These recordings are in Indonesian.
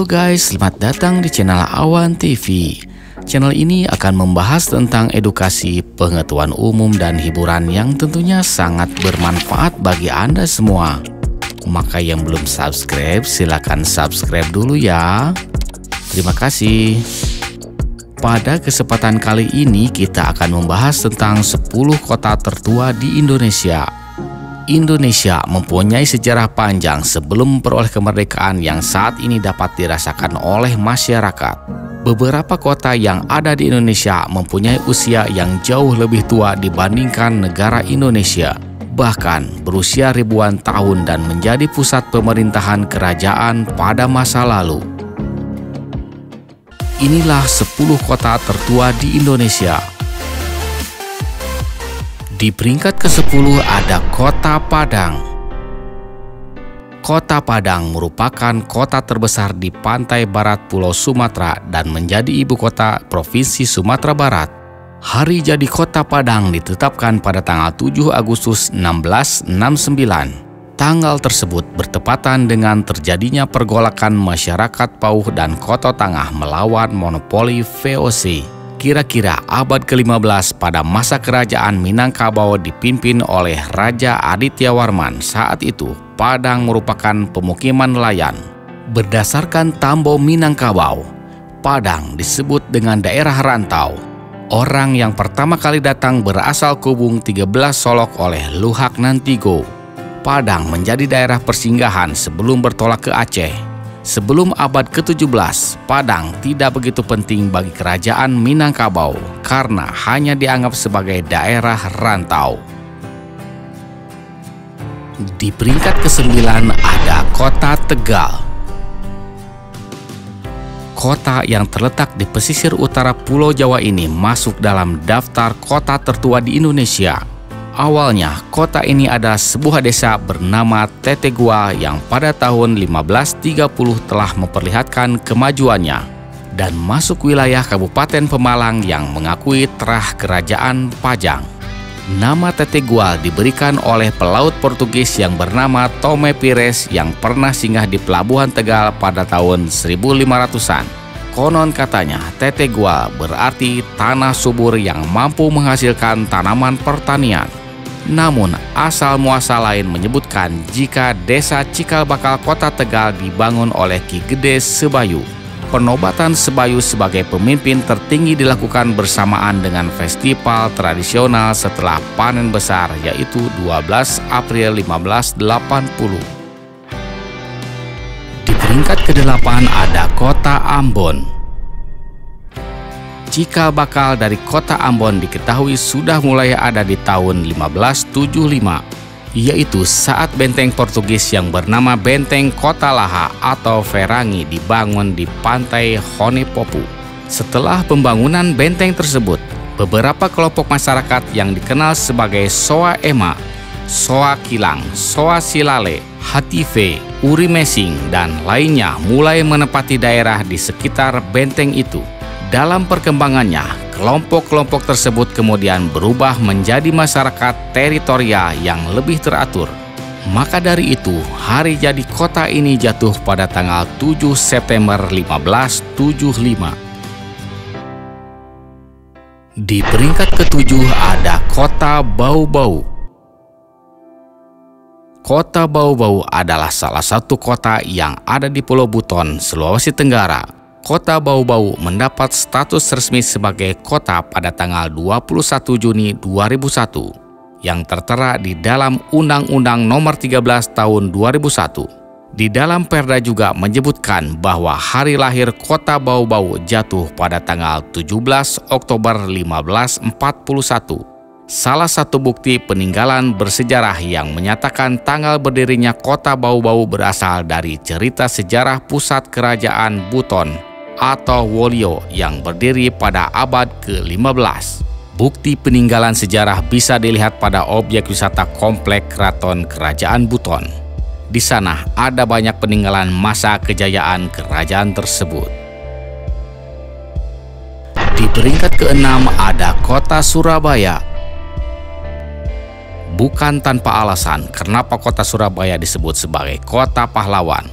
guys, selamat datang di channel Awan TV. Channel ini akan membahas tentang edukasi, pengetahuan umum, dan hiburan yang tentunya sangat bermanfaat bagi Anda semua. Maka yang belum subscribe, silakan subscribe dulu ya. Terima kasih. Pada kesempatan kali ini kita akan membahas tentang 10 kota tertua di Indonesia. Indonesia mempunyai sejarah panjang sebelum memperoleh kemerdekaan yang saat ini dapat dirasakan oleh masyarakat. Beberapa kota yang ada di Indonesia mempunyai usia yang jauh lebih tua dibandingkan negara Indonesia, bahkan berusia ribuan tahun dan menjadi pusat pemerintahan kerajaan pada masa lalu. Inilah 10 kota tertua di Indonesia. Di peringkat ke-10 ada Kota Padang. Kota Padang merupakan kota terbesar di pantai barat Pulau Sumatera dan menjadi ibu kota Provinsi Sumatera Barat. Hari jadi Kota Padang ditetapkan pada tanggal 7 Agustus 1669. Tanggal tersebut bertepatan dengan terjadinya pergolakan masyarakat Pauh dan Koto Tangah melawan monopoli VOC. Kira-kira abad ke-15 pada masa kerajaan Minangkabau dipimpin oleh Raja Aditya Warman. Saat itu, Padang merupakan pemukiman nelayan. Berdasarkan Tambo Minangkabau, Padang disebut dengan daerah rantau. Orang yang pertama kali datang berasal Kubung 13 Solok oleh Luhak Nantigo. Padang menjadi daerah persinggahan sebelum bertolak ke Aceh. Sebelum abad ke-17, Padang tidak begitu penting bagi kerajaan Minangkabau karena hanya dianggap sebagai daerah rantau. Di peringkat ke-9 ada Kota Tegal. Kota yang terletak di pesisir utara Pulau Jawa ini masuk dalam daftar kota tertua di Indonesia. Awalnya, kota ini adalah sebuah desa bernama Tetegua yang pada tahun 1530 telah memperlihatkan kemajuannya dan masuk wilayah Kabupaten Pemalang yang mengakui terah Kerajaan Pajang. Nama Tetegua diberikan oleh pelaut Portugis yang bernama Tomé Pires yang pernah singgah di Pelabuhan Tegal pada tahun 1500-an. Konon katanya, Tetegua berarti tanah subur yang mampu menghasilkan tanaman pertanian. Namun, asal-muasal lain menyebutkan jika desa Cikal Bakal Kota Tegal dibangun oleh Ki Gede Sebayu. Penobatan Sebayu sebagai pemimpin tertinggi dilakukan bersamaan dengan festival tradisional setelah panen besar, yaitu 12 April 1580. Di peringkat ke-8 ada Kota Ambon. Cikal bakal dari Kota Ambon diketahui sudah mulai ada di tahun 1575, yaitu saat benteng Portugis yang bernama Benteng Kota Laha atau Verangi dibangun di pantai Honepopu. Setelah pembangunan benteng tersebut, beberapa kelompok masyarakat yang dikenal sebagai Soa Ema, Soa Kilang, Soa Silale, Hative, Uri Mesing, dan lainnya mulai menempati daerah di sekitar benteng itu. Dalam perkembangannya, kelompok-kelompok tersebut kemudian berubah menjadi masyarakat teritorial yang lebih teratur. Maka dari itu, hari jadi kota ini jatuh pada tanggal 7 September 1575. Di peringkat ke-7 ada Kota Bau-Bau. Kota Bau-Bau adalah salah satu kota yang ada di Pulau Buton, Sulawesi Tenggara. Kota Bau-Bau mendapat status resmi sebagai kota pada tanggal 21 Juni 2001 yang tertera di dalam Undang-Undang Nomor 13 Tahun 2001. Di dalam Perda juga menyebutkan bahwa hari lahir Kota Bau-Bau jatuh pada tanggal 17 Oktober 1541. Salah satu bukti peninggalan bersejarah yang menyatakan tanggal berdirinya Kota Bau-Bau berasal dari cerita sejarah pusat kerajaan Buton atau Wolio yang berdiri pada abad ke-15. Bukti peninggalan sejarah bisa dilihat pada objek wisata komplek Keraton Kerajaan Buton. Di sana ada banyak peninggalan masa kejayaan kerajaan tersebut. Di peringkat ke-6 ada Kota Surabaya. Bukan tanpa alasan kenapa kota Surabaya disebut sebagai kota pahlawan.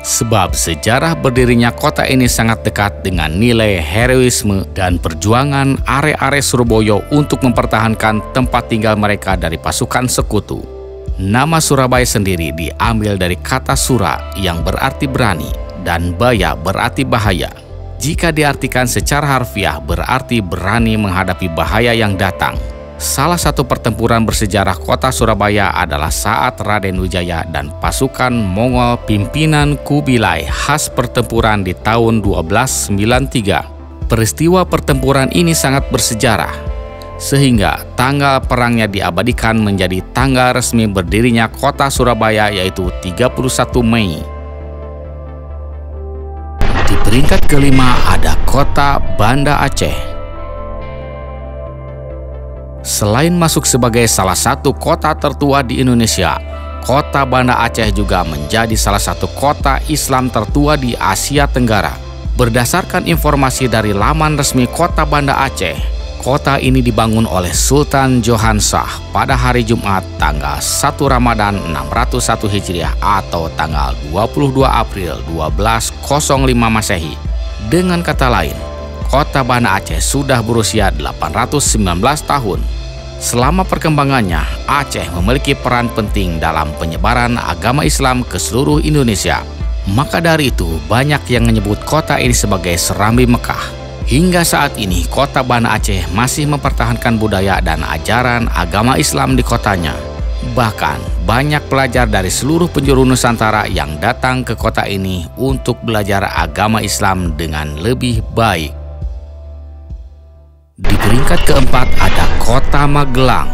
Sebab sejarah berdirinya kota ini sangat dekat dengan nilai heroisme dan perjuangan are-are Surabaya untuk mempertahankan tempat tinggal mereka dari pasukan sekutu. Nama Surabaya sendiri diambil dari kata sura yang berarti berani dan baya berarti bahaya. Jika diartikan secara harfiah berarti berani menghadapi bahaya yang datang. Salah satu pertempuran bersejarah kota Surabaya adalah saat Raden Wijaya dan pasukan Mongol pimpinan Kubilai khas pertempuran di tahun 1293. Peristiwa pertempuran ini sangat bersejarah, sehingga tanggal perangnya diabadikan menjadi tanggal resmi berdirinya kota Surabaya, yaitu 31 Mei. Di peringkat kelima ada kota Banda Aceh. Selain masuk sebagai salah satu kota tertua di Indonesia, kota Banda Aceh juga menjadi salah satu kota Islam tertua di Asia Tenggara. Berdasarkan informasi dari laman resmi kota Banda Aceh, kota ini dibangun oleh Sultan Johanshah pada hari Jumat tanggal 1 Ramadan 601 Hijriah atau tanggal 22 April 1205 Masehi. Dengan kata lain, kota Banda Aceh sudah berusia 819 tahun. Selama perkembangannya, Aceh memiliki peran penting dalam penyebaran agama Islam ke seluruh Indonesia. Maka dari itu, banyak yang menyebut kota ini sebagai Serambi Mekah. Hingga saat ini, kota Banda Aceh masih mempertahankan budaya dan ajaran agama Islam di kotanya. Bahkan, banyak pelajar dari seluruh penjuru Nusantara yang datang ke kota ini untuk belajar agama Islam dengan lebih baik. Di peringkat keempat ada kota Magelang.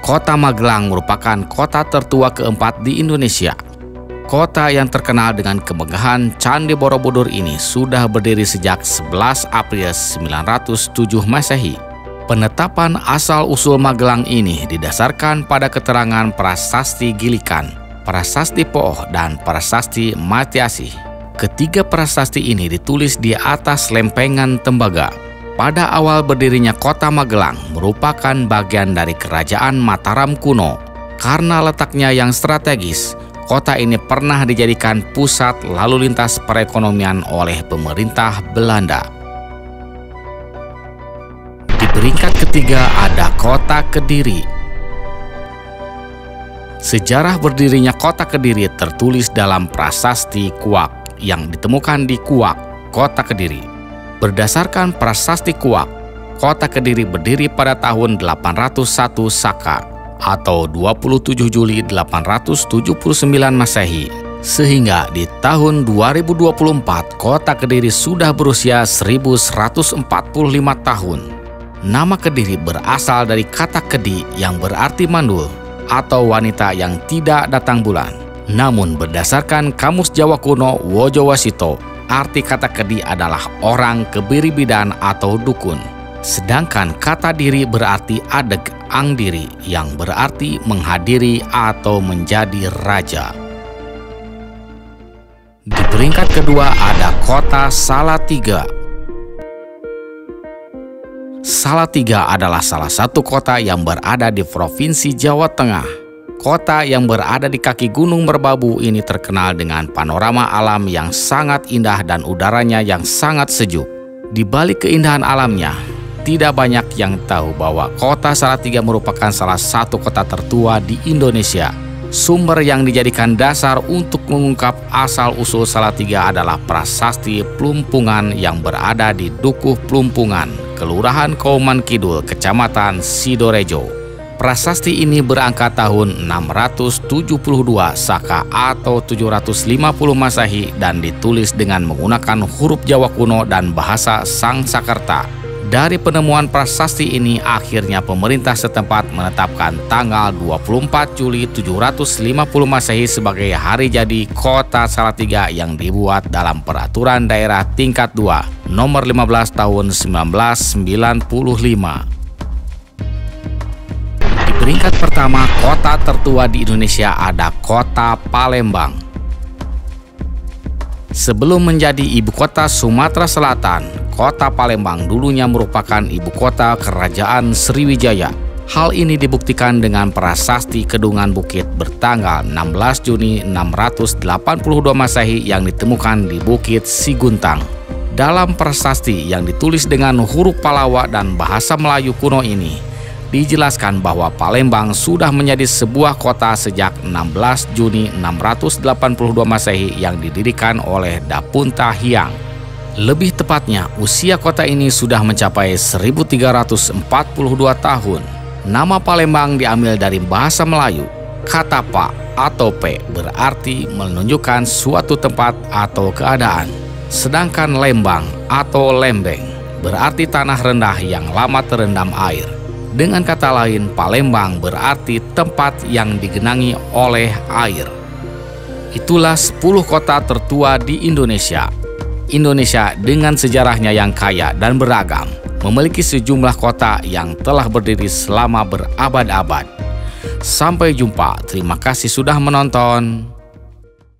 Kota Magelang merupakan kota tertua keempat di Indonesia. Kota yang terkenal dengan kemegahan Candi Borobudur ini sudah berdiri sejak 11 April 907 Masehi. Penetapan asal-usul Magelang ini didasarkan pada keterangan Prasasti Gilikan, Prasasti Pooh, dan Prasasti Matiasih. Ketiga prasasti ini ditulis di atas lempengan tembaga. Pada awal berdirinya kota Magelang merupakan bagian dari kerajaan Mataram kuno. Karena letaknya yang strategis, kota ini pernah dijadikan pusat lalu lintas perekonomian oleh pemerintah Belanda. Di peringkat ketiga ada kota Kediri. Sejarah berdirinya kota Kediri tertulis dalam Prasasti Kuak yang ditemukan di Kuak, kota Kediri. Berdasarkan Prasasti Kuak, kota Kediri berdiri pada tahun 801 Saka atau 27 Juli 879 Masehi. Sehingga di tahun 2024 kota Kediri sudah berusia 1145 tahun. Nama Kediri berasal dari kata kedi yang berarti mandul atau wanita yang tidak datang bulan. Namun berdasarkan Kamus Jawa Kuno Wojowasito, arti kata kedi adalah orang kebiri-bidan atau dukun. Sedangkan kata diri berarti adeg angdiri yang berarti menghadiri atau menjadi raja. Di peringkat kedua ada kota Salatiga. Salatiga adalah salah satu kota yang berada di Provinsi Jawa Tengah. Kota yang berada di kaki Gunung Merbabu ini terkenal dengan panorama alam yang sangat indah dan udaranya yang sangat sejuk. Di balik keindahan alamnya, tidak banyak yang tahu bahwa kota Salatiga merupakan salah satu kota tertua di Indonesia. Sumber yang dijadikan dasar untuk mengungkap asal-usul Salatiga adalah Prasasti Plumpungan yang berada di Dukuh Plumpungan, Kelurahan Kauman Kidul, Kecamatan Sidorejo. Prasasti ini berangkat tahun 672 Saka atau 750 Masehi dan ditulis dengan menggunakan huruf Jawa kuno dan bahasa Sangsakerta. Dari penemuan prasasti ini, akhirnya pemerintah setempat menetapkan tanggal 24 Juli 750 Masehi sebagai hari jadi kota Salatiga yang dibuat dalam Peraturan Daerah Tingkat 2 Nomor 15 Tahun 1995. Peringkat pertama kota tertua di Indonesia ada kota Palembang. Sebelum menjadi ibu kota Sumatera Selatan, kota Palembang dulunya merupakan ibu kota Kerajaan Sriwijaya. Hal ini dibuktikan dengan prasasti Kedungan Bukit bertanggal 16 Juni 682 Masehi yang ditemukan di Bukit Siguntang. Dalam prasasti yang ditulis dengan huruf Palawa dan bahasa Melayu kuno ini, dijelaskan bahwa Palembang sudah menjadi sebuah kota sejak 16 Juni 682 Masehi yang didirikan oleh Dapunta Hyang. Lebih tepatnya, usia kota ini sudah mencapai 1342 tahun. Nama Palembang diambil dari bahasa Melayu. Kata pa atau pe berarti menunjukkan suatu tempat atau keadaan. Sedangkan lembang atau lembeng berarti tanah rendah yang lama terendam air. Dengan kata lain, Palembang berarti tempat yang digenangi oleh air. Itulah 10 kota tertua di Indonesia. Indonesia dengan sejarahnya yang kaya dan beragam, memiliki sejumlah kota yang telah berdiri selama berabad-abad. Sampai jumpa, terima kasih sudah menonton.